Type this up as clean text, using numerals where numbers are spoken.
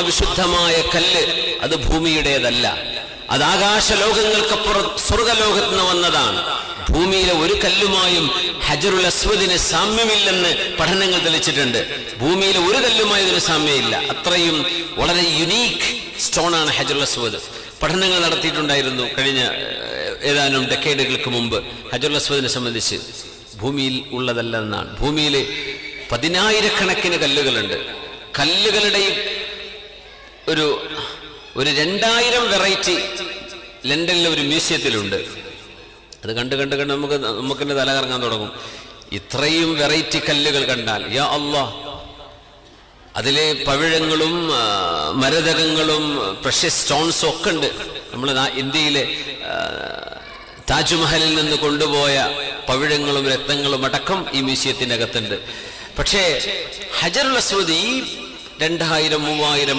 വിശുദ്ധമായ കല്ല് അത് ഭൂമിയുടേതല്ല, അത് ആകാശലോകങ്ങൾക്കപ്പുറം സ്വർഗലോകത്ത് നിന്ന് വന്നതാണ്. ഭൂമിയിലെ ഒരു കല്ലുമായും ഹജറുൽ അസ്വദിന് സാമ്യമില്ലെന്ന് പഠനങ്ങൾ തെളിച്ചിട്ടുണ്ട്. ഭൂമിയിലെ ഒരു കല്ലുമായും ഇതിന് സാമ്യമില്ല. അത്രയും വളരെ യുണീക്ക് സ്റ്റോണാണ് ഹജറുൽ അസ്വദ്. പഠനങ്ങൾ നടത്തിയിട്ടുണ്ടായിരുന്നു കഴിഞ്ഞ ഏതാനും ഡെക്കേഡുകൾക്ക് മുമ്പ് ഹജറുൽ അസ്വദിനെ സംബന്ധിച്ച്. ഭൂമിയിൽ ഉള്ളതല്ല എന്നാണ്. ഭൂമിയിൽ 10,000-കണക്കിന് കല്ലുകളുണ്ട്. കല്ലുകളുടെയും ഒരു 2000 വെറൈറ്റി ലണ്ടനിലെ ഒരു മ്യൂസിയത്തിലുണ്ട്. അത് കണ്ട് കണ്ട് കണ്ട് നമുക്കെന്നെ തല കറങ്ങാൻ തുടങ്ങും. ഇത്രയും വെറൈറ്റി കല്ലുകൾ കണ്ടാൽ യാ അല്ലാഹ്, അതിലെ പവിഴങ്ങളും മരതകങ്ങളും പ്രഷ്യസ് സ്റ്റോൺസും ഒക്കെ ഉണ്ട്. നമ്മൾ ഇന്ത്യയിലെ താജ്മഹലിൽ നിന്ന് കൊണ്ടുപോയ പവിഴങ്ങളും രത്നങ്ങളും അടക്കം ഈ മ്യൂസിയത്തിൻ്റെ അകത്തുണ്ട്. പക്ഷേ ഹജറുൽ അസ്വദ് ഈ 2000-3000